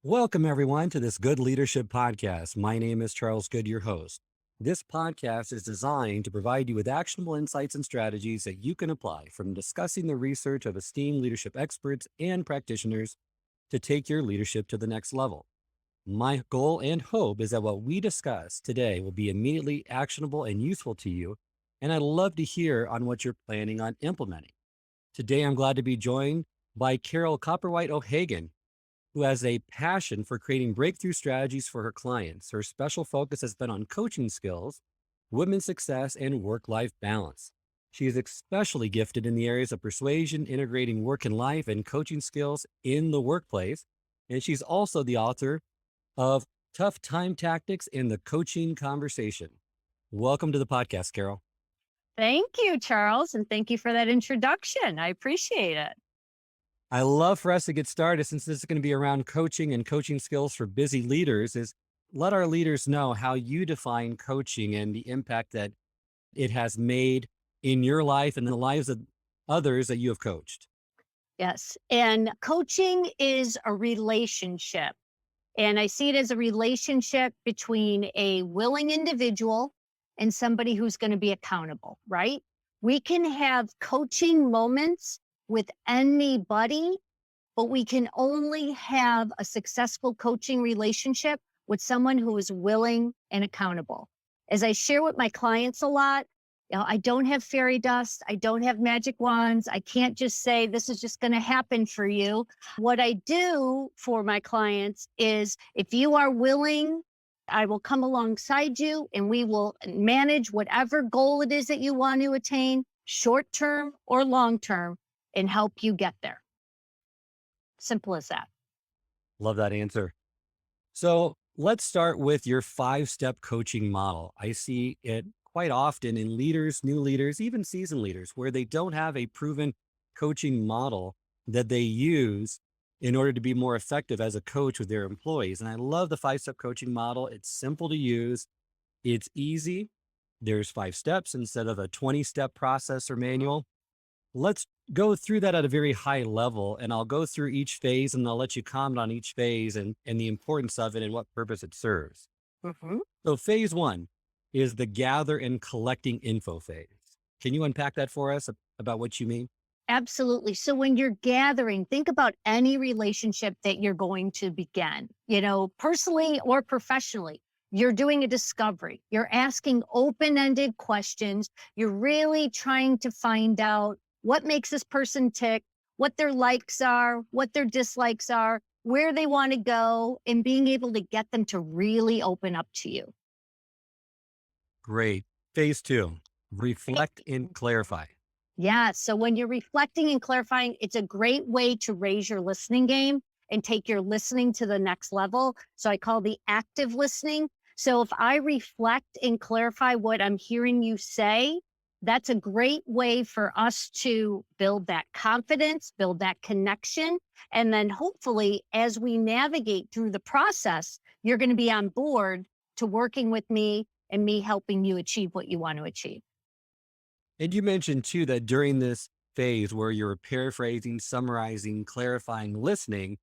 Welcome, everyone, to this Good Leadership Podcast. My name is Charles Good, your host. This podcast is designed to provide you with actionable insights and strategies that you can apply from discussing the research of esteemed leadership experts and practitioners to take your leadership to the next level. My goal and hope is that what we discuss today will be immediately actionable and useful to you, and I'd love to hear on what you're planning on implementing. Today, I'm glad to be joined by Carole Cowperthwaite-O'Hagan, who has a passion for creating breakthrough strategies for her clients. Her special focus has been on coaching skills, women's success, and work-life balance. She is especially gifted in the areas of persuasion, integrating work and life, and coaching skills in the workplace. And she's also the author of Tough Time Tactics in the Coaching Conversation. Welcome to the podcast, Carole. Thank you, Charles, and thank you for that introduction. I appreciate it. I love for us to get started, since this is going to be around coaching and coaching skills for busy leaders, is let our leaders know how you define coaching and the impact that it has made in your life and the lives of others that you have coached. Yes. And coaching is a relationship. And I see it as a relationship between a willing individual and somebody who's going to be accountable, right? We can have coaching moments with anybody, but we can only have a successful coaching relationship with someone who is willing and accountable. As I share with my clients a lot, I don't have fairy dust. I don't have magic wands. I can't just say this is just going to happen for you. What I do for my clients is, if you are willing, I will come alongside you and we will manage whatever goal it is that you want to attain, short term or long term, and help you get there. Simple as that. Love that answer. So let's start with your 5-step coaching model. I see it quite often in leaders, new leaders, even seasoned leaders, where they don't have a proven coaching model that they use in order to be more effective as a coach with their employees. And I love the 5-step coaching model. It's simple to use. It's easy. There's 5 steps instead of a 20-step process or manual. Let's go through that at a very high level, and I'll go through each phase and I'll let you comment on each phase and the importance of it and what purpose it serves. So phase 1 is the gather and collecting info phase. Can you unpack that for us about what you mean? Absolutely. So when you're gathering, think about any relationship that you're going to begin, personally or professionally. You're doing a discovery. You're asking open-ended questions. You're really trying to find out what makes this person tick, what their likes are, what their dislikes are, where they want to go, and being able to get them to really open up to you. Great. Phase 2, reflect and clarify. Yeah. So when you're reflecting and clarifying, it's a great way to raise your listening game and take your listening to the next level. So I call the active listening. So if I reflect and clarify what I'm hearing you say, that's a great way for us to build that confidence, build that connection. And then hopefully, as we navigate through the process, you're going to be on board to working with me and me helping you achieve what you want to achieve. And you mentioned too that during this phase where you're paraphrasing, summarizing, clarifying, listening,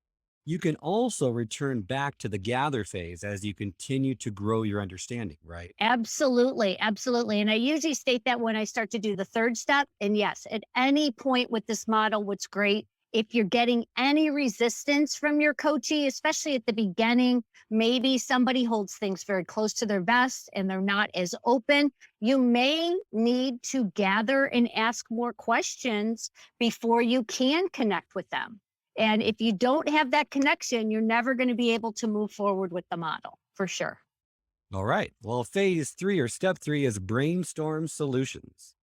you can also return back to the gather phase as you continue to grow your understanding, right? Absolutely. Absolutely. And I usually state that when I start to do the 3rd step. And yes, at any point with this model, what's great, if you're getting any resistance from your coachee, especially at the beginning, maybe somebody holds things very close to their vest and they're not as open, you may need to gather and ask more questions before you can connect with them. And if you don't have that connection, you're never going to be able to move forward with the model, for sure. All right. Well, phase 3 or step 3 is brainstorm solutions.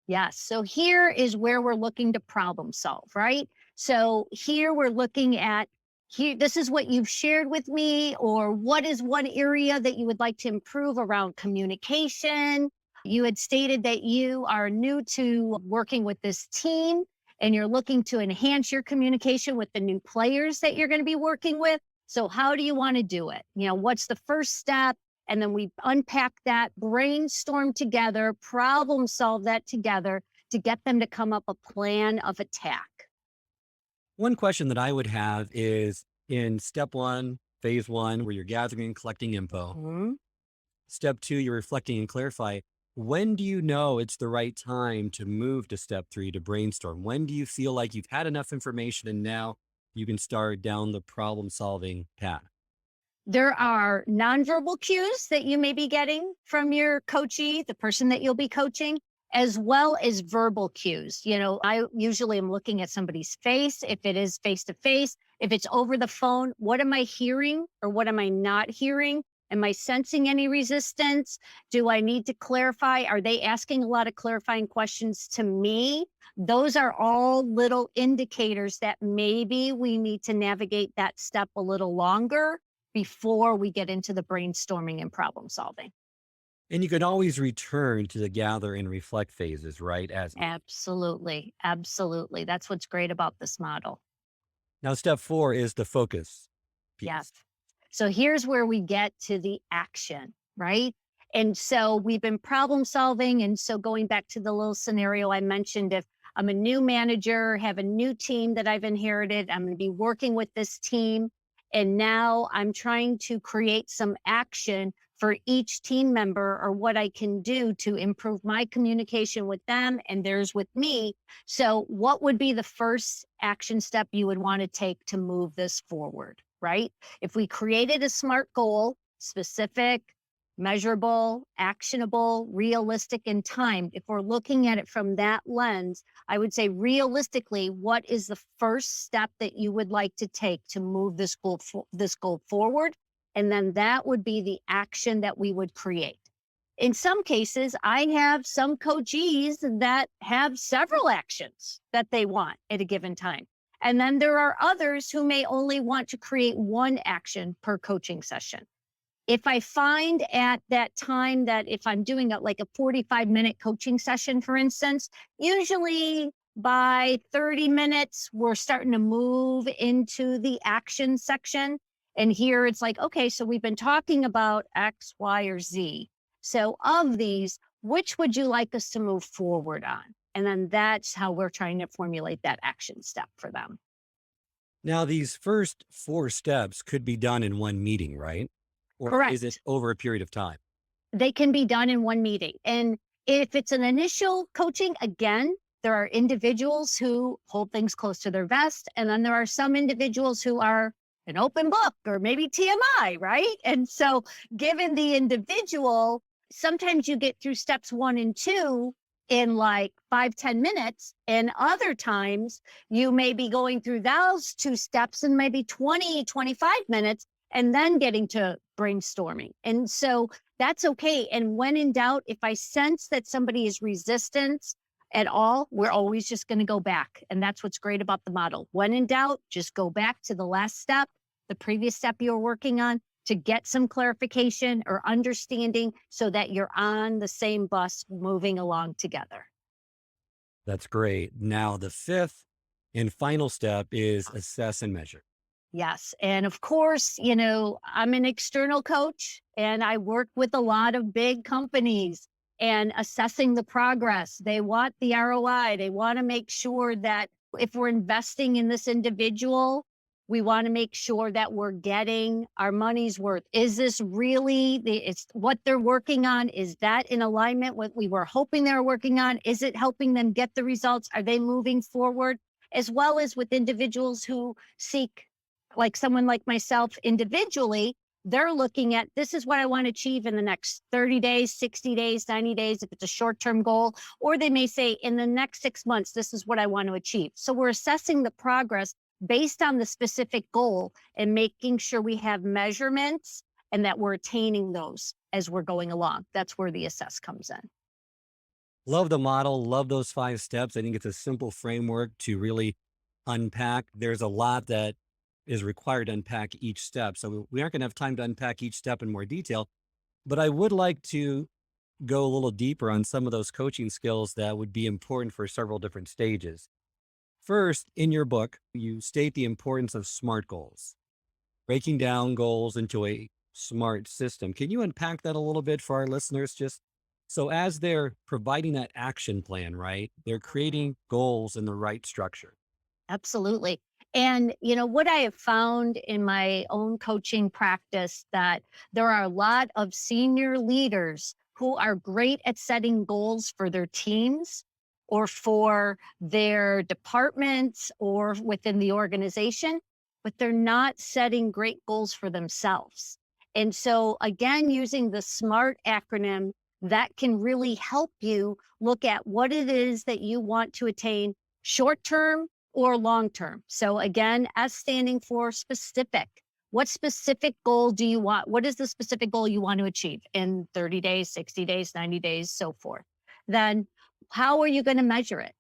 Yes. So here is where we're looking to problem solve, right? So here we're looking at, this is what you've shared with me, or what is one area that you would like to improve around communication? You had stated that you are new to working with this team and you're looking to enhance your communication with the new players that you're going to be working with. So how do you want to do it? What's the first step? And then we unpack that, brainstorm together, problem solve that together to get them to come up a plan of attack. One question that I would have is, in step 1, phase one, where you're gathering and collecting info. Mhm. Step two, you're reflecting and clarify. When do you know it's the right time to move to step three, to brainstorm? When do you feel like you've had enough information and now you can start down the problem solving path? There are nonverbal cues that you may be getting from your coachee, the person that you'll be coaching, as well as verbal cues. I usually am looking at somebody's face, if it is face to face, if it's over the phone, what am I hearing or what am I not hearing? Am I sensing any resistance? Do I need to clarify? Are they asking a lot of clarifying questions to me? Those are all little indicators that maybe we need to navigate that step a little longer before we get into the brainstorming and problem solving. And you can always return to the gather and reflect phases, right? As Absolutely. Absolutely. That's what's great about this model. now, step four is the focus Yes. piece. So here's where we get to the action, right? And so we've been problem solving. And so going back to the little scenario I mentioned, if I'm a new manager, have a new team that I've inherited, I'm going to be working with this team. And now I'm trying to create some action for each team member or what I can do to improve my communication with them and theirs with me. So, what would be the first action step you would want to take to move this forward, right? If we created a SMART goal, specific, measurable, actionable, realistic, and timed, if we're looking at it from that lens, I would say realistically, what is the first step that you would like to take to move this goal forward? And then that would be the action that we would create. In some cases, I have some coachees that have several actions that they want at a given time. And then there are others who may only want to create one action per coaching session. If I find at that time that if I'm doing like a 45-minute coaching session, for instance, usually by 30 minutes, we're starting to move into the action section. And here it's like, okay, so we've been talking about X, Y, or Z. So of these, which would you like us to move forward on? And then that's how we're trying to formulate that action step for them. Now, these first four steps could be done in one meeting, right? Or is it Correct. over a period of time? They can be done in one meeting. And if it's an initial coaching, again, there are individuals who hold things close to their vest. And then there are some individuals who are an open book or maybe TMI, right? And so, given the individual, sometimes you get through steps 1 and 2 in like 5-10 minutes. And other times you may be going through those 2 steps in maybe 20-25 minutes and then getting to brainstorming. And so that's okay. And when in doubt, if I sense that somebody is resistant at all, we're always just going to go back. And that's what's great about the model. When in doubt, just go back to the last step, the previous step you were working on, to get some clarification or understanding so that you're on the same bus moving along together. That's great. Now, the fifth and final step is assess and measure. Yes. And of course, I'm an external coach and I work with a lot of big companies and assessing the progress. They want the ROI. They want to make sure that if we're investing in this individual, we want to make sure that we're getting our money's worth. Is this really it's what they're working on? Is that in alignment with what we were hoping they were working on? Is it helping them get the results? Are they moving forward? As well as with individuals who seek, like someone like myself individually, they're looking at, this is what I want to achieve in the next 30 days, 60 days, 90 days, if it's a short-term goal, or they may say in the next 6 months, this is what I want to achieve. So we're assessing the progress based on the specific goal and making sure we have measurements and that we're attaining those as we're going along. That's where the assess comes in. Love the model. Love those 5 steps. I think it's a simple framework to really unpack. There's a lot that is required to unpack each step. So we aren't going to have time to unpack each step in more detail, but I would like to go a little deeper on some of those coaching skills that would be important for several different stages. First, in your book, you state the importance of SMART goals, breaking down goals into a SMART system. Can you unpack that a little bit for our listeners? Just so as they're providing that action plan, right, they're creating goals in the right structure. Absolutely. And, what I have found in my own coaching practice that there are a lot of senior leaders who are great at setting goals for their teams or for their departments or within the organization, but they're not setting great goals for themselves. And so, again, using the SMART acronym, that can really help you look at what it is that you want to attain short term or long term. So again, S standing for specific. What specific goal do you want? What is the specific goal you want to achieve in 30 days, 60 days, 90 days, so forth? Then how are you going to measure it?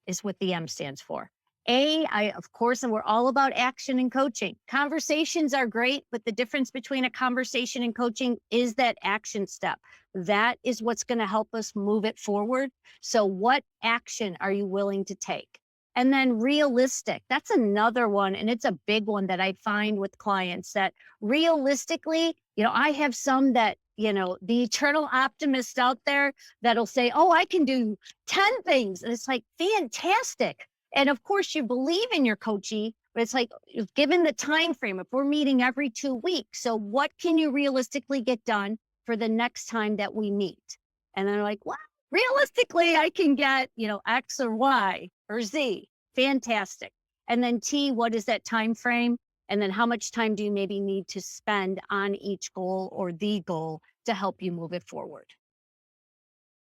Is what the M stands for. Of course, and we're all about action and coaching. Conversations are great, but the difference between a conversation and coaching is that action step. That is what's going to help us move it forward. So, what action are you willing to take? And then realistic. That's another one. And it's a big one that I find with clients that realistically, I have some that, the eternal optimist out there that'll say, oh, I can do 10 things. And it's like, fantastic. And of course, you believe in your coachee, but it's like, given the time frame, if we're meeting every 2 weeks, so what can you realistically get done for the next time that we meet? And then they're like, well, realistically, I can get, X or Y or Z. Fantastic. And then T, what is that time frame? And then how much time do you maybe need to spend on each goal or the goal to help you move it forward?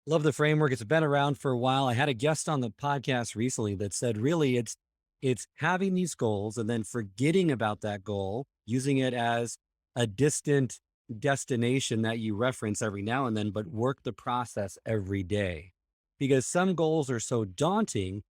Love the framework. It's been around for a while. I had a guest on the podcast recently that said really it's having these goals and then forgetting about that goal, using it as a distant destination that you reference every now and then, but work the process every day. Because some goals are so daunting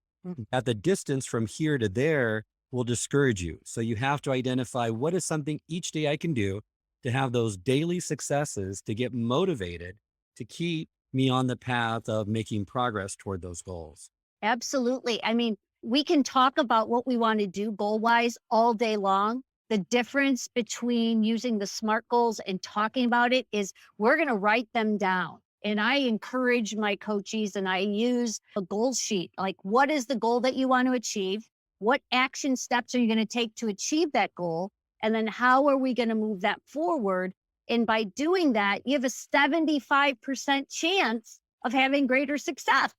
that the distance from here to there will discourage you. So you have to identify what is something each day I can do to have those daily successes, to get motivated, to keep me on the path of making progress toward those goals. Absolutely. I mean, we can talk about what we want to do goal wise all day long. The difference between using the SMART goals and talking about it is we're going to write them down. And I encourage my coaches and I use a goal sheet. Like, what is the goal that you want to achieve? What action steps are you going to take to achieve that goal? And then how are we going to move that forward? And by doing that, you have a 75% chance of having greater success.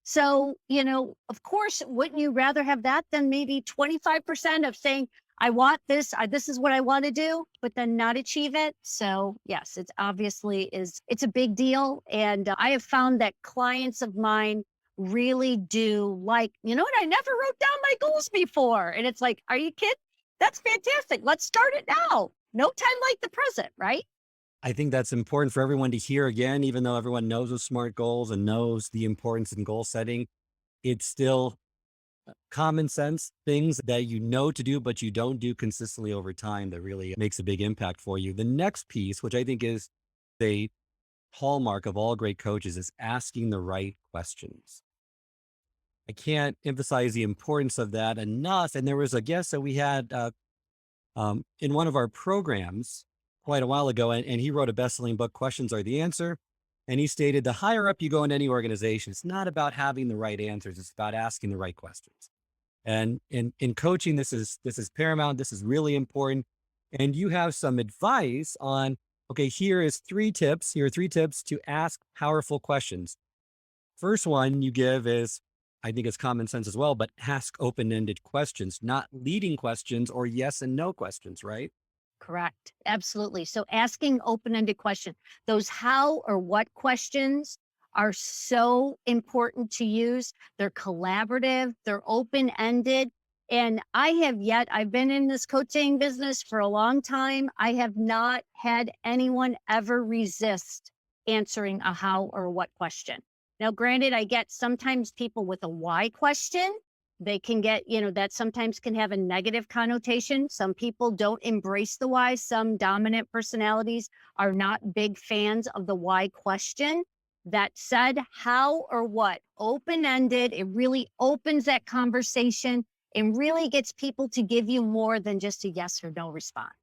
So, of course, wouldn't you rather have that than maybe 25% of saying, I want this, this is what I want to do, but then not achieve it? So yes, it's a big deal. And I have found that clients of mine really do like, what? I never wrote down my goals before. And it's like, are you kidding? That's fantastic. Let's start it now. No time like the present, right? I think that's important for everyone to hear again, even though everyone knows the SMART goals and knows the importance in goal setting. It's still common sense things that you know to do, but you don't do consistently over time that really makes a big impact for you. The next piece, which I think is the hallmark of all great coaches, is asking the right questions. I can't emphasize the importance of that enough. And there was a guest that we had in one of our programs quite a while ago, and he wrote a best-selling book, Questions Are the Answer. And he stated, the higher up you go in any organization, it's not about having the right answers, it's about asking the right questions. And in coaching, this is paramount. This is really important. And you have some advice on, okay, here are three tips to ask powerful questions. First one you give is, I think it's common sense as well, but ask open-ended questions, not leading questions or yes and no questions, right? Correct. Absolutely. So asking open-ended questions, those how or what questions are so important to use. They're collaborative, they're open-ended. And I've been in this coaching business for a long time. I have not had anyone ever resist answering a how or what question. Now, granted, I get sometimes people with a why question. They can get, that sometimes can have a negative connotation. Some people don't embrace the why. Some dominant personalities are not big fans of the why question. That said, how or what, open-ended, it really opens that conversation and really gets people to give you more than just a yes or no response.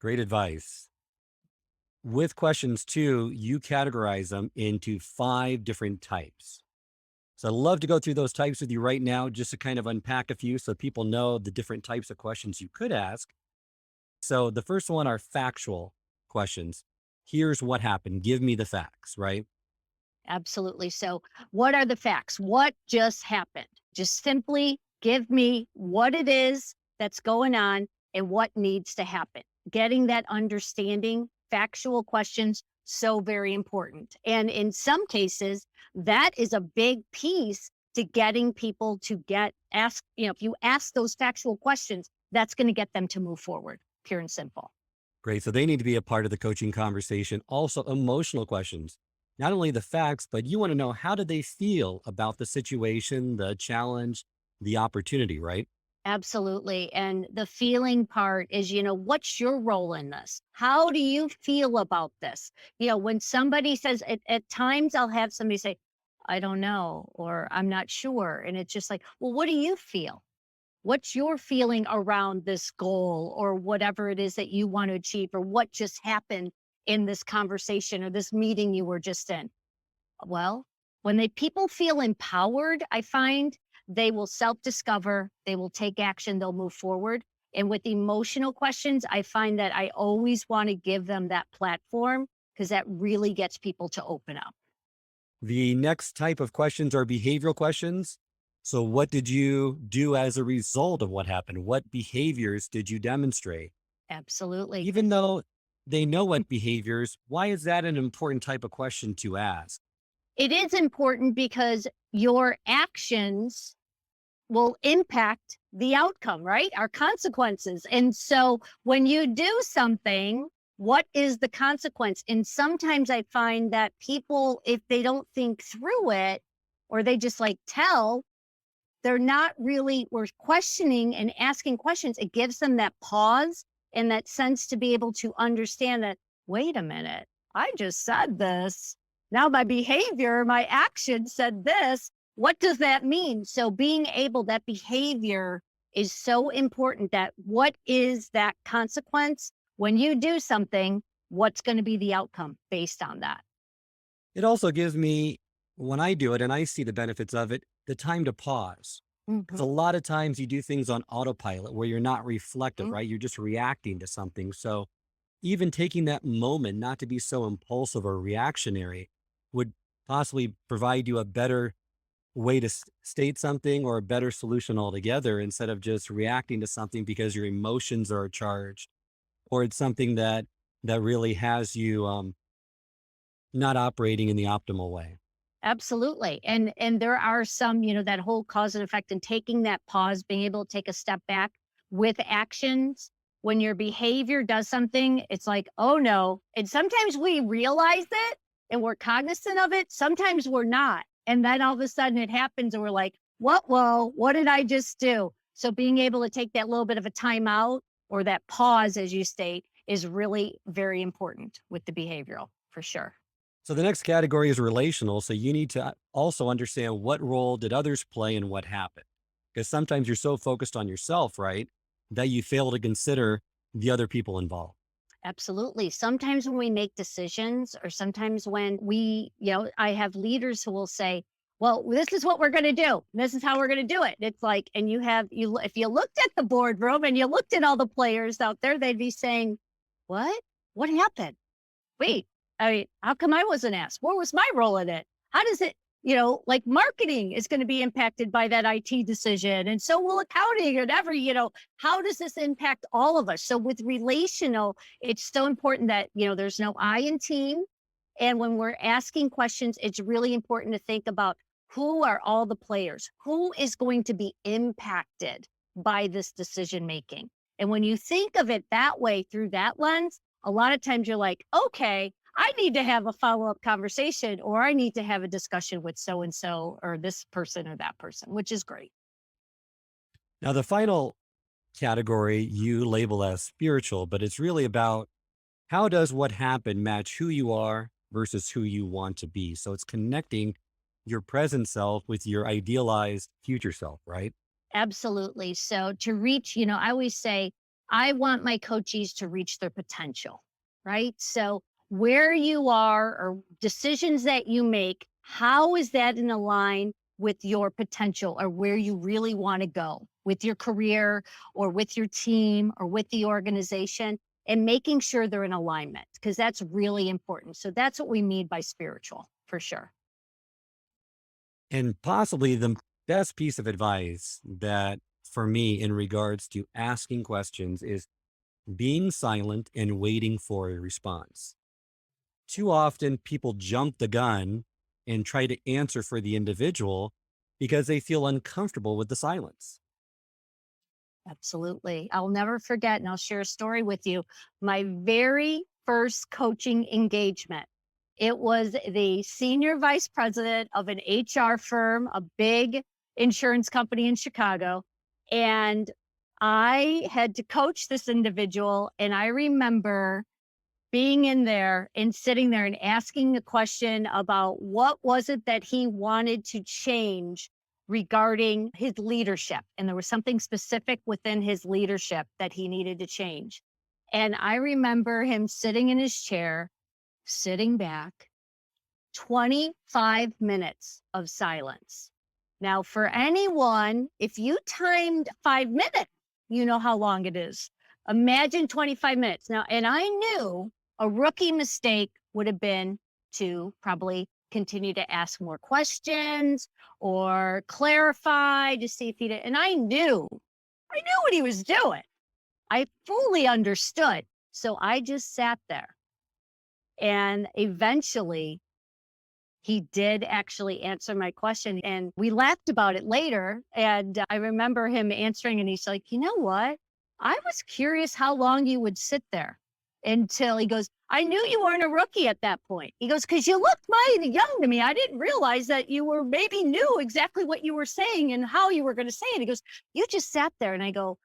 Great advice. With questions too, you categorize them into 5 different types. So I'd love to go through those types with you right now, just to kind of unpack a few so people know the different types of questions you could ask. So the first one are factual questions. Here's what happened. Give me the facts, right? Absolutely. So, what are the facts? What just happened? Just simply give me what it is that's going on and what needs to happen. Getting that understanding, factual questions, so very important. And in some cases, that is a big piece to getting people to if you ask those factual questions, that's going to get them to move forward, pure and simple. Great. So they need to be a part of the coaching conversation. Also, emotional questions. Not only the facts, but you want to know, how do they feel about the situation, the challenge, the opportunity, right? Absolutely. And the feeling part is, what's your role in this? How do you feel about this? When somebody says, at times I'll have somebody say, I don't know, or I'm not sure. And it's just like, well, what do you feel? What's your feeling around this goal or whatever it is that you want to achieve, or what just happened in this conversation or this meeting you were just in? Well, when people feel empowered, I find they will self-discover, they will take action, they'll move forward. And with emotional questions, I find that I always want to give them that platform because that really gets people to open up. The next type of questions are behavioral questions. So, what did you do as a result of what happened? What behaviors did you demonstrate? Absolutely. Even though they know what behaviors, why is that an important type of question to ask? It is important because your actions will impact the outcome, right? Our consequences. And so when you do something, what is the consequence? And sometimes I find that people, if they don't think through it, or they just like tell, they're not really, we're questioning and asking questions. It gives them that pause and that sense to be able to understand that, wait a minute, I just said this. Now my behavior, my action said this. What does that mean? So being able, that behavior is so important. That what is that consequence when you do something? What's going to be the outcome based on that? It also gives me, when I do it and I see the benefits of it, the time to pause. Because a Mhm. lot of times you do things on autopilot where you're not reflective, Mm. right? You're just reacting to something. So even taking that moment not to be so impulsive or reactionary would possibly provide you a better way to state something, or a better solution altogether, instead of just reacting to something because your emotions are charged, or it's something that really has you not operating in the optimal way. Absolutely. And there are some, that whole cause and effect, and taking that pause, being able to take a step back with actions. When your behavior does something, it's like, oh no. And sometimes we realize it and we're cognizant of it. Sometimes we're not. And then all of a sudden it happens and we're like, what? Whoa, what did I just do? So being able to take that little bit of a time out, or that pause, as you state, is really very important with the behavioral, for sure. So the next category is relational. So you need to also understand, what role did others play and what happened? Because sometimes you're so focused on yourself, right, that you fail to consider the other people involved. Absolutely. Sometimes when we make decisions, or sometimes when I have leaders who will say, well, this is what we're going to do. This is how we're going to do it. It's like, and if you looked at the boardroom and you looked at all the players out there, they'd be saying, what? What happened? Wait, I mean, how come I wasn't asked? What was my role in it? How does it, like marketing is going to be impacted by that IT decision. And so will accounting and how does this impact all of us? So with relational, it's so important that, there's no I in team. And when we're asking questions, it's really important to think about, who are all the players? Who is going to be impacted by this decision making? And when you think of it that way, through that lens, a lot of times you're like, okay, I need to have a follow up conversation, or I need to have a discussion with so and so, or this person or that person, which is great. Now, the final category you label as spiritual, but it's really about, how does what happened match who you are versus who you want to be? So it's connecting your present self with your idealized future self, right? Absolutely. So to reach, I always say, I want my coachees to reach their potential, right? So where you are, or decisions that you make, how is that in a line with your potential or where you really want to go with your career or with your team or with the organization, and making sure they're in alignment, because that's really important. So that's what we mean by spiritual, for sure. And possibly the best piece of advice that for me in regards to asking questions is being silent and waiting for a response. Too often people jump the gun and try to answer for the individual because they feel uncomfortable with the silence. Absolutely. I'll never forget, and I'll share a story with you. My very first coaching engagement. It was the senior vice president of an HR firm, a big insurance company in Chicago. And I had to coach this individual. And I remember being in there and sitting there and asking the question about what was it that he wanted to change regarding his leadership. And there was something specific within his leadership that he needed to change. And I remember him sitting in his chair, sitting back, 25 minutes of silence. Now, for anyone, if you timed 5 minutes, you know how long it is. Imagine 25 minutes. Now, and I knew a rookie mistake would have been to probably continue to ask more questions or clarify to see if he did. And I knew what he was doing. I fully understood. So I just sat there. And eventually, he did actually answer my question. And we laughed about it later. And I remember him answering, and he's like, you know what? I was curious how long you would sit there, until he goes, I knew you weren't a rookie at that point. He goes, because you looked mighty young to me. I didn't realize that you were maybe knew exactly what you were saying and how you were going to say it. He goes, you just sat there. And I go,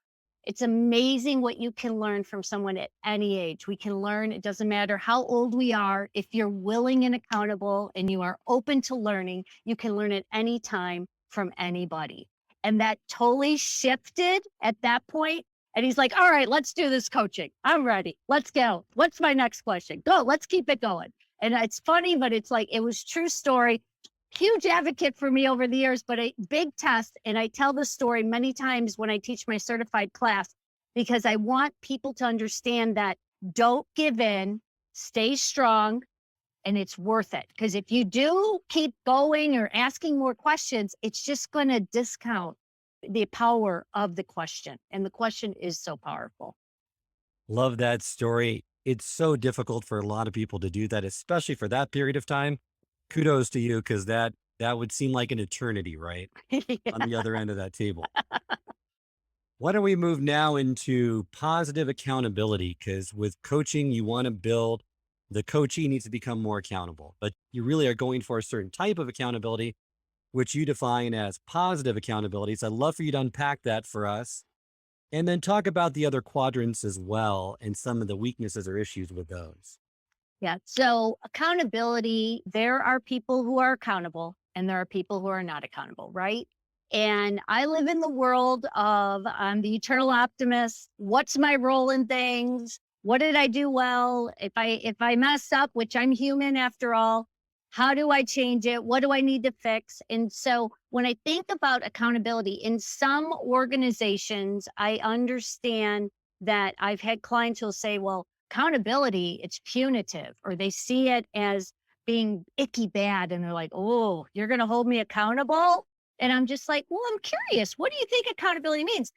it's amazing what you can learn from someone at any age. We can learn. It doesn't matter how old we are. If you're willing and accountable and you are open to learning, you can learn at any time from anybody. And that totally shifted at that point. And he's like, all right, let's do this coaching. I'm ready. Let's go. What's my next question? Go. Let's keep it going. And it's funny, but it's like, it was true story. Huge advocate for me over the years, but a big test. And I tell this story many times when I teach my certified class, because I want people to understand that don't give in, stay strong, and it's worth it. Because if you do keep going or asking more questions, it's just going to discount the power of the question. And the question is so powerful. Love that story. It's so difficult for a lot of people to do that, especially for that period of time. Kudos to you, because that would seem like an eternity, right? On the other end of that table. Why don't we move now into positive accountability? Because with coaching, you want to build the coachee needs to become more accountable, but you really are going for a certain type of accountability, which you define as positive accountability. So I'd love for you to unpack that for us and then talk about the other quadrants as well and some of the weaknesses or issues with those. Yeah. So accountability, there are people who are accountable and there are people who are not accountable, right? And I live in the world of I'm the eternal optimist. What's my role in things? What did I do well? If I mess up, which I'm human after all, how do I change it? What do I need to fix? And so when I think about accountability in some organizations, I understand that I've had clients who'll say, well, accountability, it's punitive, or they see it as being icky bad. And they're like, oh, you're going to hold me accountable? And I'm just like, well, I'm curious. What do you think accountability means?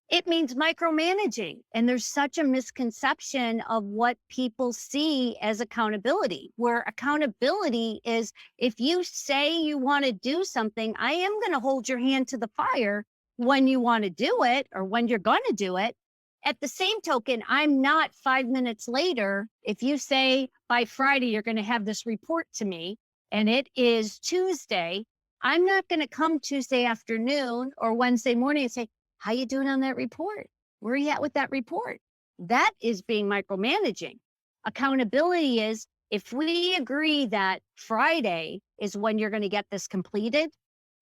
It means micromanaging. And there's such a misconception of what people see as accountability, where accountability is if you say you want to do something, I am going to hold your hand to the fire when you want to do it or when you're going to do it. At the same token, I'm not 5 minutes later. If you say by Friday, you're going to have this report to me and it is Tuesday, I'm not going to come Tuesday afternoon or Wednesday morning and say, how you doing on that report? Where are you at with that report? That is being micromanaging. Accountability is if we agree that Friday is when you're going to get this completed,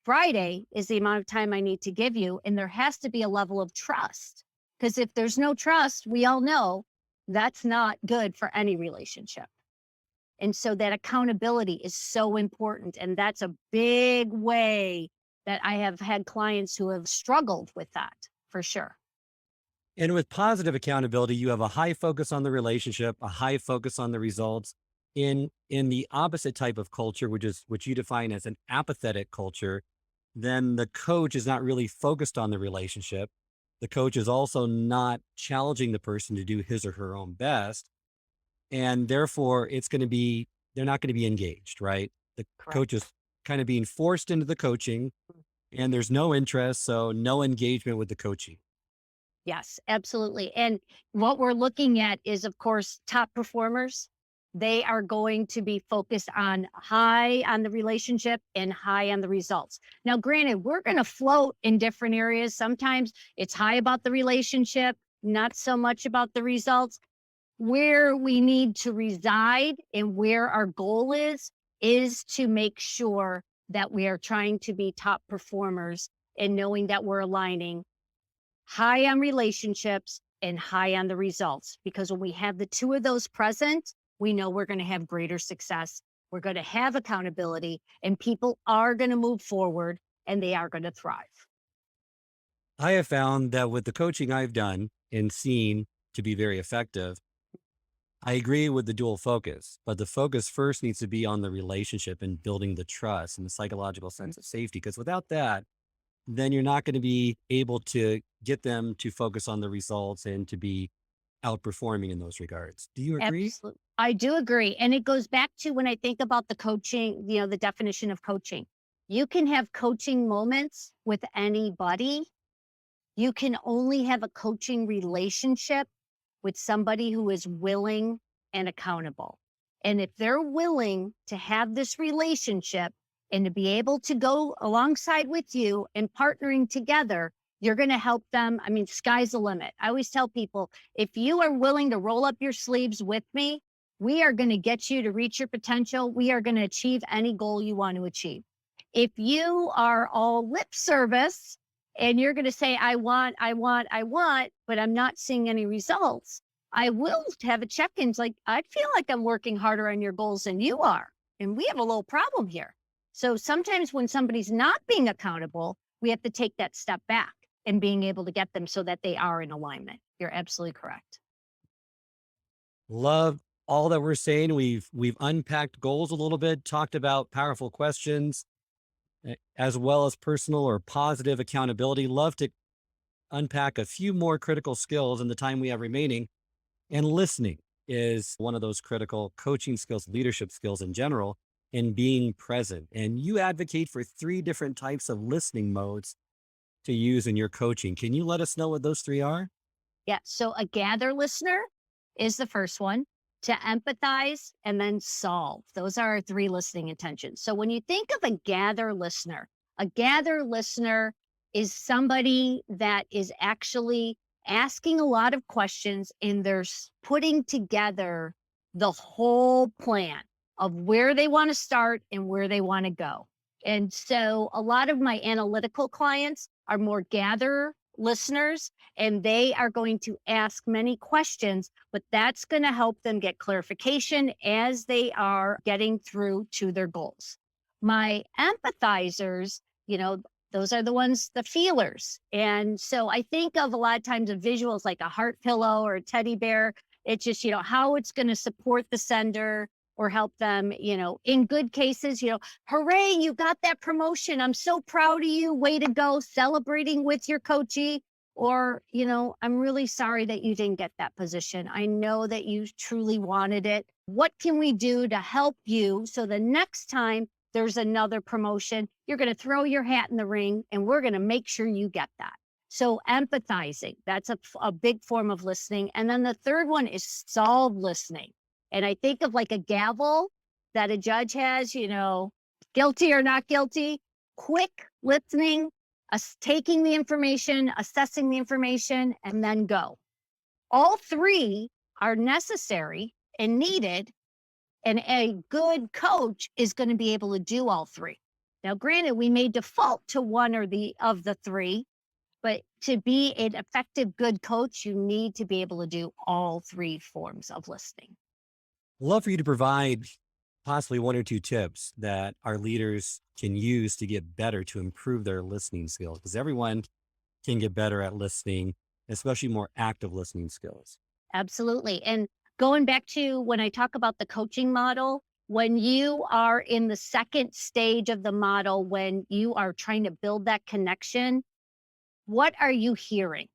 Friday is the amount of time I need to give you. And there has to be a level of trust. Because if there's no trust, we all know that's not good for any relationship. And so that accountability is so important. And that's a big way that I have had clients who have struggled with that for sure. And with positive accountability, you have a high focus on the relationship, a high focus on the results. In the opposite type of culture, which you define as an apathetic culture, then the coach is not really focused on the relationship. The coach is also not challenging the person to do his or her own best. And therefore they're not going to be engaged, right? The coach Correct. is kind of being forced into the coaching and there's no interest. So no engagement with the coaching. Yes, absolutely. And what we're looking at is, of course, top performers. They are going to be focused on high on the relationship and high on the results. Now, granted, we're going to float in different areas. Sometimes it's high about the relationship, not so much about the results. Where we need to reside and where our goal is to make sure that we are trying to be top performers and knowing that we're aligning high on relationships and high on the results. Because when we have the two of those present, we know we're going to have greater success. We're going to have accountability, and people are going to move forward and they are going to thrive. I have found that with the coaching I've done and seen to be very effective, I agree with the dual focus, but the focus first needs to be on the relationship and building the trust and the psychological sense of safety. Because without that, then you're not going to be able to get them to focus on the results and to be outperforming in those regards. Do you agree? Absolutely. I do agree. And it goes back to when I think about the coaching, the definition of coaching. You can have coaching moments with anybody. You can only have a coaching relationship with somebody who is willing and accountable. And if they're willing to have this relationship and to be able to go alongside with you and partnering together, you're going to help them. I mean, sky's the limit. I always tell people, if you are willing to roll up your sleeves with me, we are going to get you to reach your potential. We are going to achieve any goal you want to achieve. If you are all lip service and you're going to say, I want, but I'm not seeing any results, I will have a check-in. It's like, I feel like I'm working harder on your goals than you are. And we have a little problem here. So sometimes when somebody's not being accountable, we have to take that step back and being able to get them so that they are in alignment. You're absolutely correct. Love all that we're saying. We've unpacked goals a little bit, talked about powerful questions, as well as personal or positive accountability. Love to unpack a few more critical skills in the time we have remaining. And listening is one of those critical coaching skills, leadership skills in general, and being present. And you advocate for 3 different types of listening modes to use in your coaching. Can you let us know what those 3 are? Yeah. So a gather listener is the first one, to empathize and then solve. Those are our 3 listening intentions. So when you think of a gather listener is somebody that is actually asking a lot of questions and they're putting together the whole plan of where they want to start and where they want to go. And so a lot of my analytical clients are more gather listeners, and they are going to ask many questions, but that's going to help them get clarification as they are getting through to their goals. My empathizers, those are the ones, the feelers. And so I think of a lot of times of visuals like a heart pillow or a teddy bear. It's just, how it's going to support the sender or help them, in good cases, hooray, you got that promotion. I'm so proud of you. Way to go, celebrating with your coachee. Or, I'm really sorry that you didn't get that position. I know that you truly wanted it. What can we do to help you so the next time there's another promotion, you're going to throw your hat in the ring and we're going to make sure you get that. So empathizing, that's a big form of listening. And then the third one is solve listening. And I think of like a gavel that a judge has, guilty or not guilty, quick listening, taking the information, assessing the information, and then go. All 3 are necessary and needed. And a good coach is going to be able to do all 3. Now, granted, we may default to one or of the 3, but to be an effective, good coach, you need to be able to do all 3 forms of listening. Love for you to provide possibly one or two tips that our leaders can use to get better, to improve their listening skills? Because everyone can get better at listening, especially more active listening skills. Absolutely. And going back to when I talk about the coaching model, when you are in the second stage of the model, when you are trying to build that connection, what are you hearing?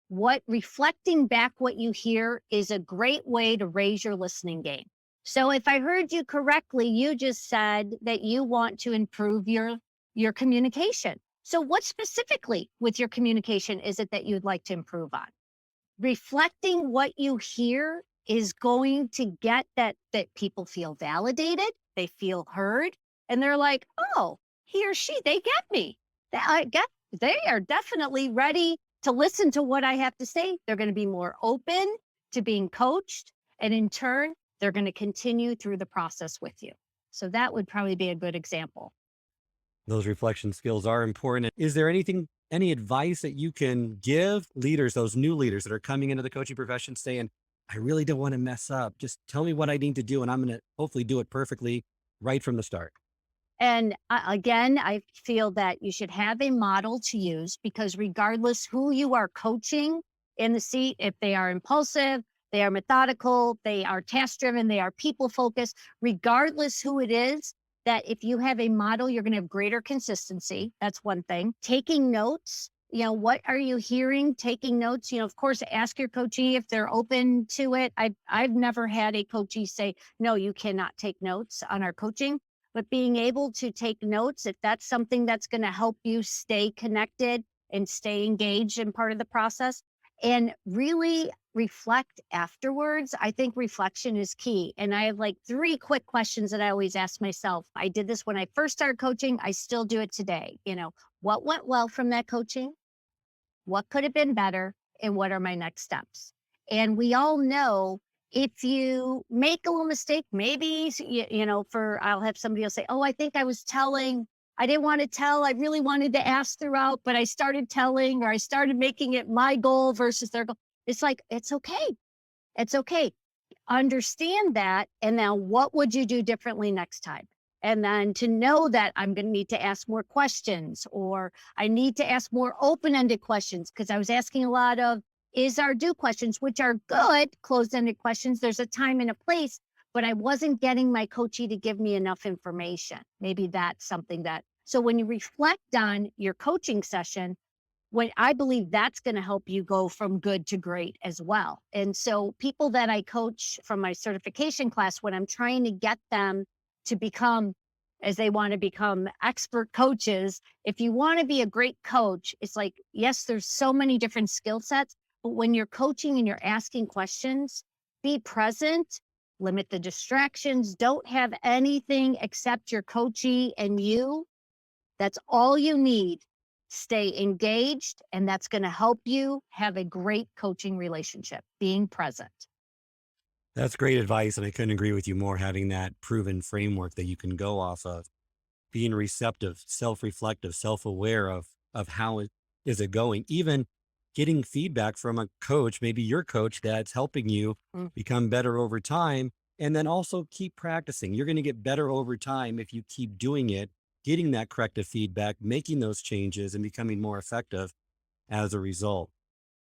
What reflecting back what you hear is a great way to raise your listening game. So if I heard you correctly, you just said that you want to improve your communication. So what specifically with your communication is it that you'd like to improve on? Reflecting what you hear is going to get that people feel validated, they feel heard, and they're like, oh, he or she, they get me. They are definitely ready to listen to what I have to say. They're going to be more open to being coached, and in turn, they're going to continue through the process with you. So that would probably be a good example. Those reflection skills are important. Is there any advice that you can give leaders, those new leaders that are coming into the coaching profession saying, I really don't want to mess up. Just tell me what I need to do, and I'm going to hopefully do it perfectly right from the start. And again, I feel that you should have a model to use because regardless who you are coaching in the seat, if they are impulsive, they are methodical, they are task driven, they are people focused, regardless who it is, that if you have a model, you're going to have greater consistency. That's one thing. Taking notes, what are you hearing? Taking notes, of course, ask your coachee if they're open to it. I've never had a coachee say, no, you cannot take notes on our coaching. But being able to take notes, if that's something that's going to help you stay connected and stay engaged in part of the process and really reflect afterwards, I think reflection is key. And I have like 3 quick questions that I always ask myself. I did this when I first started coaching. I still do it today. What went well from that coaching? What could have been better? And what are my next steps? And we all know if you make a little mistake, maybe, I'll have somebody else say, oh, I think I was telling, I didn't want to tell. I really wanted to ask throughout, but I started telling, or I started making it my goal versus their goal. It's like, it's okay. It's okay. Understand that. And now what would you do differently next time? And then to know that I'm going to need to ask more questions, or I need to ask more open-ended questions because I was asking a lot of is our do questions, which are good closed-ended questions. There's a time and a place, but I wasn't getting my coachee to give me enough information. Maybe that's something so when you reflect on your coaching session, when I believe that's going to help you go from good to great as well. And so people that I coach from my certification class, when I'm trying to get them to become, as they want to become expert coaches, if you want to be a great coach, it's like, yes, there's so many different skill sets, but when you're coaching and you're asking questions, be present, limit the distractions, don't have anything except your coachee and you. That's all you need. Stay engaged, and that's going to help you have a great coaching relationship, being present. That's great advice. And I couldn't agree with you more, having that proven framework that you can go off of, being receptive, self-reflective, self-aware of how is it going, even getting feedback from a coach, maybe your coach that's helping you become better over time. And then also keep practicing. You're going to get better over time if you keep doing it, getting that corrective feedback, making those changes and becoming more effective as a result.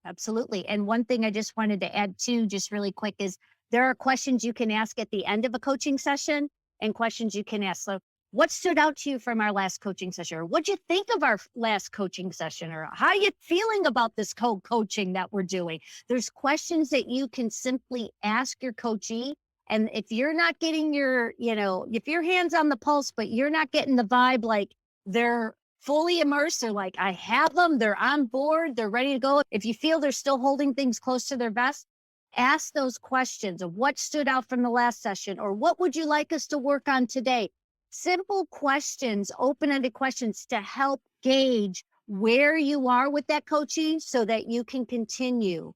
Absolutely. And one thing I just wanted to add too, just really quick, is there are questions you can ask at the end of a coaching session and questions you can ask. So what stood out to you from our last coaching session? Or what'd you think of our last coaching session? Or how are you feeling about this coaching that we're doing? There's questions that you can simply ask your coachee. And if you're not getting if your hand's on the pulse, but you're not getting the vibe, like they're fully immersed, they're like, I have them, they're on board, they're ready to go. If you feel they're still holding things close to their vest, ask those questions of what stood out from the last session, or what would you like us to work on today? Simple questions, open-ended questions to help gauge where you are with that coaching so that you can continue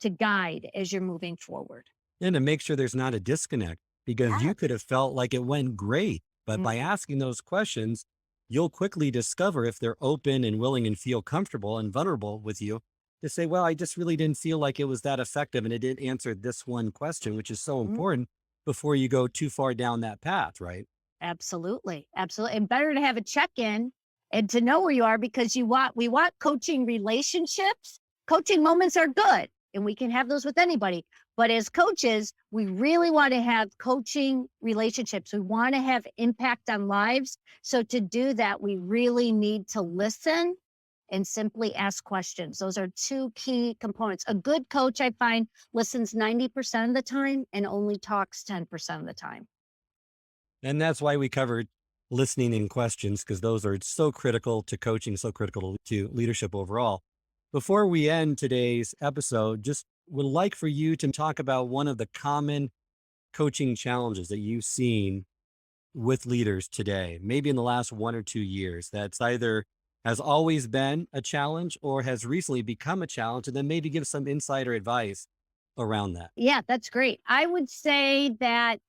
to guide as you're moving forward. And to make sure there's not a disconnect, because you could have felt like it went great, but by asking those questions, you'll quickly discover if they're open and willing and feel comfortable and vulnerable with you to say, well, I just really didn't feel like it was that effective and it didn't answer this one question, which is so important. before you go too far down that path, right? Absolutely. Absolutely. And better to have a check-in and to know where you are because we want coaching relationships. Coaching moments are good and we can have those with anybody. But as coaches, we really want to have coaching relationships. We want to have impact on lives. So to do that, we really need to listen and simply ask questions. Those are two key components. A good coach, I find, listens 90% of the time and only talks 10% of the time. And that's why we covered listening and questions, because those are so critical to coaching, so critical to leadership overall. Before we end today's episode, just would like for you to talk about one of the common coaching challenges that you've seen with leaders today, maybe in the last 1 or 2 years, that's either has always been a challenge or has recently become a challenge, and then maybe give some insider advice around that. Yeah, that's great. I would say that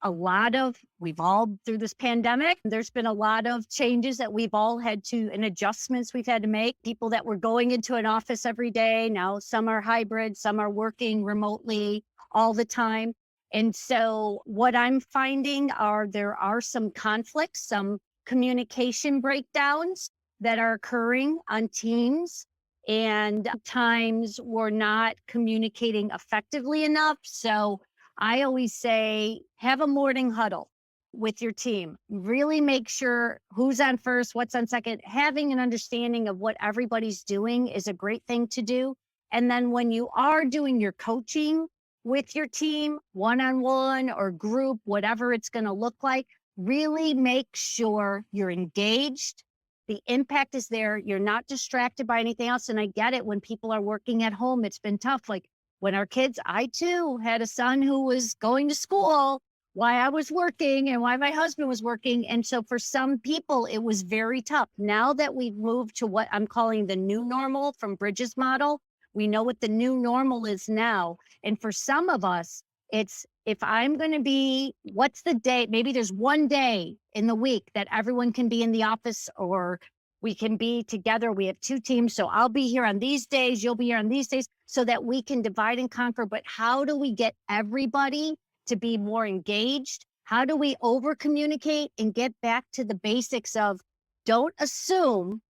we've all through this pandemic, there's been a lot of changes that we've all had to, and adjustments we've had to make. People that were going into an office every day, now some are hybrid, some are working remotely all the time. And so what I'm finding there are some conflicts, some communication breakdowns that are occurring on teams and times we're not communicating effectively enough. So I always say, have a morning huddle with your team. Really make sure who's on first, what's on second. Having an understanding of what everybody's doing is a great thing to do. And then when you are doing your coaching with your team, one-on-one or group, whatever it's going to look like, really make sure you're engaged. The impact is there. You're not distracted by anything else. And I get it when people are working at home, it's been tough. Like when our kids, I too had a son who was going to school while I was working and while my husband was working. And so for some people, it was very tough. Now that we've moved to what I'm calling the new normal from Bridges' model, we know what the new normal is now. And for some of us, it's if I'm going to be, what's the day? Maybe there's one day in the week that everyone can be in the office or we can be together. We have two teams. So I'll be here on these days. You'll be here on these days so that we can divide and conquer. But how do we get everybody to be more engaged? How do we over communicate and get back to the basics of don't assume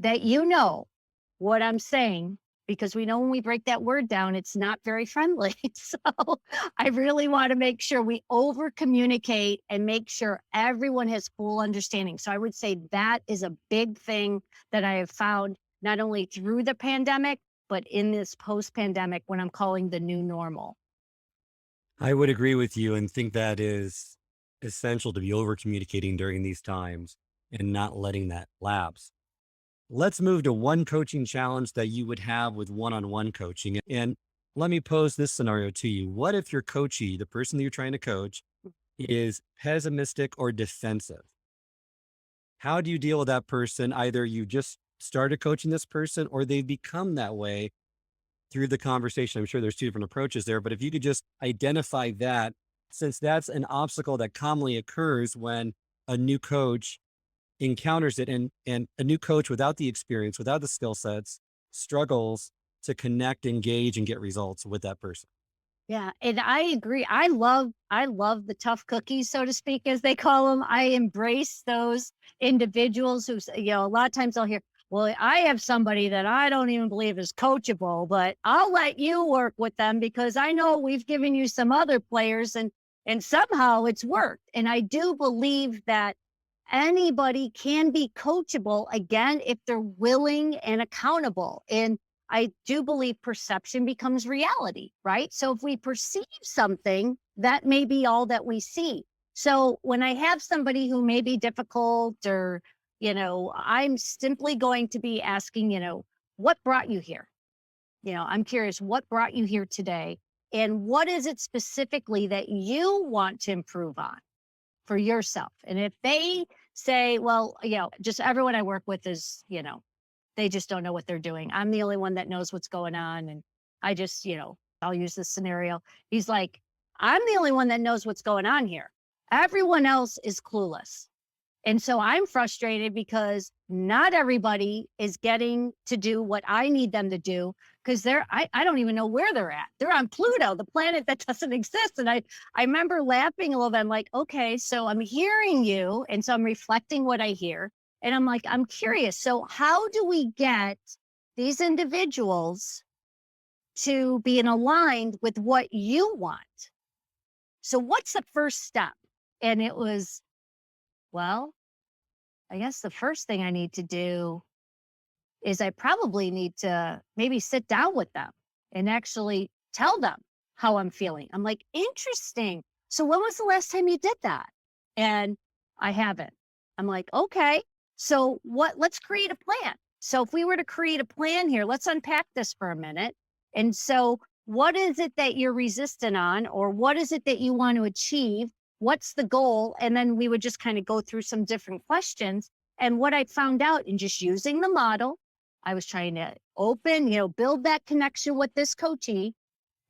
that you know what I'm saying, because we know when we break that word down, it's not very friendly. So I really want to make sure we over communicate and make sure everyone has full understanding. So I would say that is a big thing that I have found not only through the pandemic, but in this post-pandemic when I'm calling the new normal. I would agree with you and think that is essential to be over communicating during these times and not letting that lapse. Let's move to one coaching challenge that you would have with one-on-one coaching. And let me pose this scenario to you. What if your coachee, the person that you're trying to coach, is pessimistic or defensive? How do you deal with that person? Either you just started coaching this person or they've become that way through the conversation. I'm sure there's two different approaches there, but if you could just identify that, since that's an obstacle that commonly occurs when a new coach encounters it, and a new coach without the experience, without the skill sets, struggles to connect, engage, and get results with that person. Yeah, and I agree. I love the tough cookies, so to speak, as they call them. I embrace those individuals who, a lot of times I'll hear, well, I have somebody that I don't even believe is coachable, but I'll let you work with them because I know we've given you some other players and somehow it's worked. And I do believe that anybody can be coachable, again, if they're willing and accountable. And I do believe perception becomes reality, right? So if we perceive something, that may be all that we see. So when I have somebody who may be difficult or, I'm simply going to be asking, what brought you here? I'm curious, what brought you here today? And what is it specifically that you want to improve on for yourself? And if they say, well, just everyone I work with is, they just don't know what they're doing. I'm the only one that knows what's going on. And I just, I'll use this scenario. He's like, I'm the only one that knows what's going on here. Everyone else is clueless. And so I'm frustrated because not everybody is getting to do what I need them to do because I don't even know where they're at. They're on Pluto, the planet that doesn't exist. And I remember laughing a little bit. I'm like, okay, so I'm hearing you. And so I'm reflecting what I hear. And I'm like, I'm curious. So how do we get these individuals to be aligned with what you want? So what's the first step? And it was, well, I guess the first thing I need to do is I probably need to maybe sit down with them and actually tell them how I'm feeling. I'm like, interesting. So when was the last time you did that? And I haven't. I'm like, okay. So let's create a plan. So if we were to create a plan here, let's unpack this for a minute. And so what is it that you're resistant on, or what is it that you want to achieve? What's the goal? And then we would just kind of go through some different questions. And what I found out in just using the model, I was trying to build that connection with this coachee.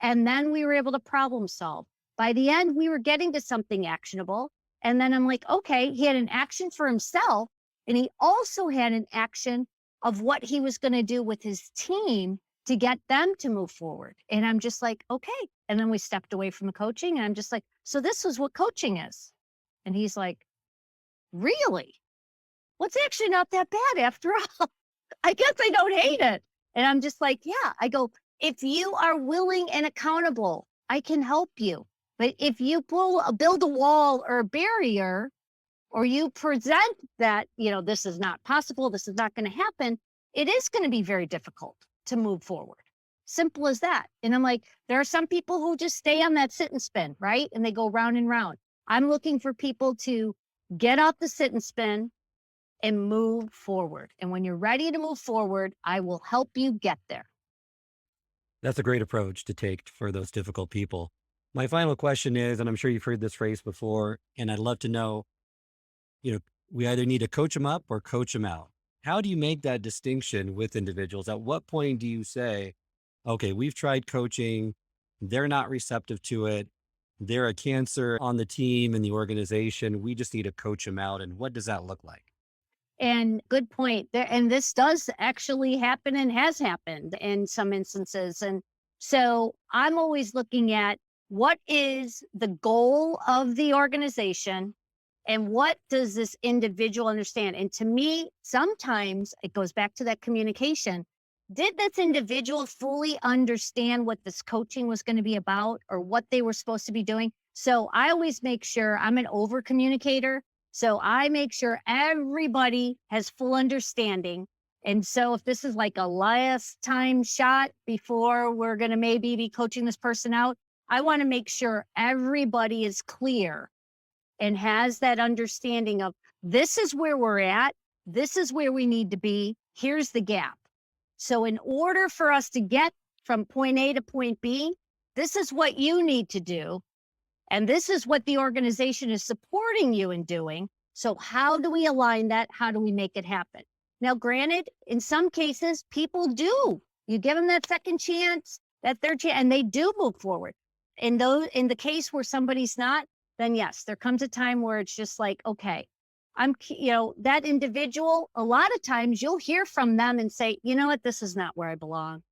And then we were able to problem solve. By the end, we were getting to something actionable. And then I'm like, okay, he had an action for himself. And he also had an action of what he was going to do with his team to get them to move forward. And I'm just like, okay. And then we stepped away from the coaching. And I'm just like, so this is what coaching is. And he's like, really? Well, it's actually not that bad after all. I guess I don't hate it. And I'm just like, yeah. I go, if you are willing and accountable, I can help you. But if you build a wall or a barrier, or you present that, this is not possible, this is not going to happen, it is going to be very difficult to move forward. Simple as that. And I'm like, there are some people who just stay on that sit and spin, right? And they go round and round. I'm looking for people to get off the sit and spin and move forward. And when you're ready to move forward, I will help you get there. That's a great approach to take for those difficult people. My final question is, and I'm sure you've heard this phrase before, and I'd love to know, we either need to coach them up or coach them out. How do you make that distinction with individuals? At what point do you say, okay, we've tried coaching, they're not receptive to it, they're a cancer on the team and the organization, we just need to coach them out? And what does that look like? And good point there. And this does actually happen and has happened in some instances. And so I'm always looking at what is the goal of the organization and what does this individual understand? And to me, sometimes it goes back to that communication. Did this individual fully understand what this coaching was going to be about or what they were supposed to be doing? So I always make sure I'm an over communicator. So I make sure everybody has full understanding. And so if this is like a last time shot before we're going to maybe be coaching this person out, I want to make sure everybody is clear and has that understanding of this is where we're at. This is where we need to be. Here's the gap. So in order for us to get from point A to point B, this is what you need to do. And this is what the organization is supporting you in doing. So how do we align that? How do we make it happen? Now, granted, in some cases, people do. You give them that second chance, that third chance, and they do move forward. In the case where somebody's not, then yes, there comes a time where it's just like, okay, that individual, a lot of times you'll hear from them and say, you know what, this is not where I belong.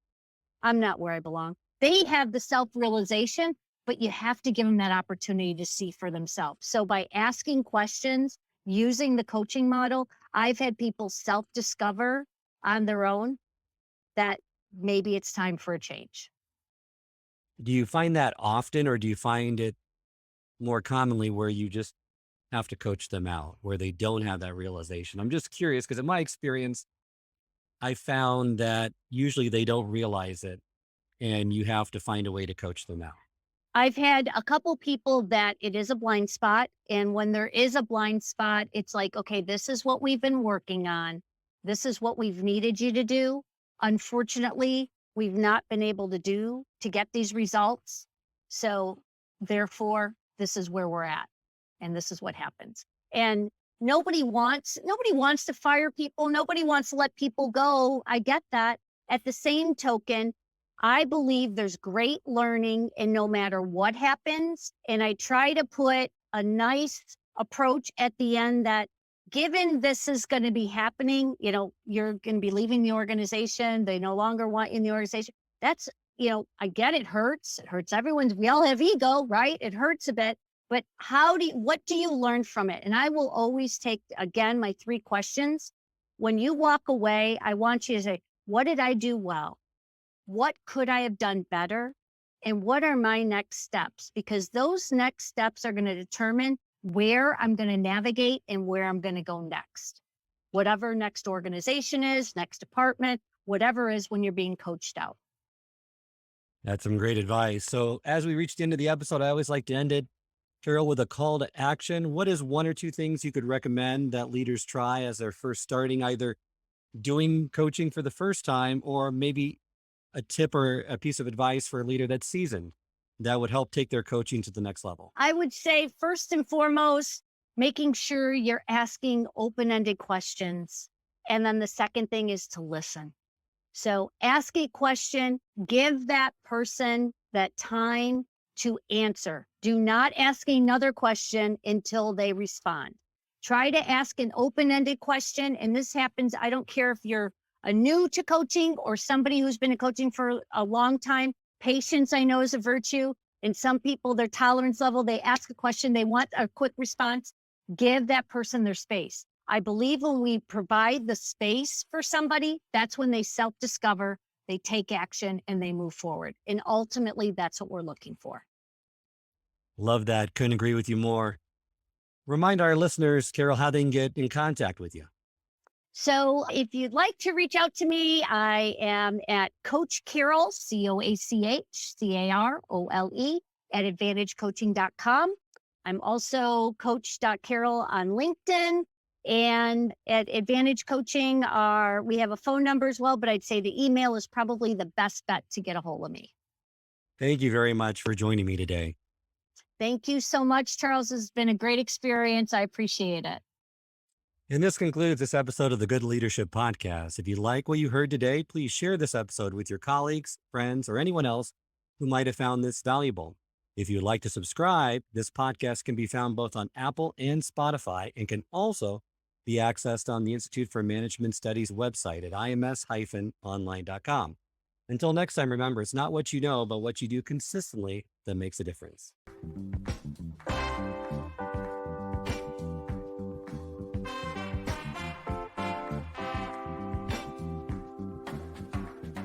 I'm not where I belong. They have the self-realization, but you have to give them that opportunity to see for themselves. So by asking questions, using the coaching model, I've had people self-discover on their own that maybe it's time for a change. Do you find that often, or do you find it more commonly where you just have to coach them out, where they don't have that realization? I'm just curious because in my experience, I found that usually they don't realize it and you have to find a way to coach them out. I've had a couple people that it is a blind spot. And when there is a blind spot, it's like, okay, this is what we've been working on. This is what we've needed you to do. Unfortunately, we've not been able to get these results. So therefore, this is where we're at. And this is what happens. And nobody wants to fire people. Nobody wants to let people go. I get that. At the same token, I believe there's great learning and no matter what happens. And I try to put a nice approach at the end that given this is going to be happening, you're going to be leaving the organization. They no longer want you in the organization. That's, I get it hurts. It hurts everyone's. We all have ego, right? It hurts a bit. But what do you learn from it? And I will always take, again, my 3 questions. When you walk away, I want you to say, what did I do well? What could I have done better? And what are my next steps? Because those next steps are going to determine where I'm going to navigate and where I'm going to go next. Whatever next organization is, next department, whatever is when you're being coached out. That's some great advice. So as we reach the end of the episode, I always like to end it, Carole, with a call to action. What is 1 or 2 things you could recommend that leaders try as they're first starting, either doing coaching for the first time, or maybe a tip or a piece of advice for a leader that's seasoned that would help take their coaching to the next level? I would say, first and foremost, making sure you're asking open-ended questions. And then the second thing is to listen. So ask a question, give that person that time to answer. Do not ask another question until they respond. Try to ask an open-ended question. And this happens, I don't care if you're a new to coaching or somebody who's been in coaching for a long time. Patience, I know, is a virtue. And some people, their tolerance level, they ask a question, they want a quick response. Give that person their space. I believe when we provide the space for somebody, that's when they self-discover, they take action, and they move forward. And ultimately, that's what we're looking for. Love that. Couldn't agree with you more. Remind our listeners, Carole, how they can get in contact with you. So if you'd like to reach out to me, I am at Coach Carole, CoachCarole, at advantagecoaching.com. I'm also Coach.Carole on LinkedIn. And at Advantage Coaching, we have a phone number as well, but I'd say the email is probably the best bet to get a hold of me. Thank you very much for joining me today. Thank you so much, Charles. It's been a great experience. I appreciate it. And this concludes this episode of the Good Leadership Podcast. If you like what you heard today, please share this episode with your colleagues, friends, or anyone else who might have found this valuable. If you'd like to subscribe, this podcast can be found both on Apple and Spotify and can also be accessed on the Institute for Management Studies website at ims-online.com. Until next time, remember, it's not what you know, but what you do consistently that makes a difference.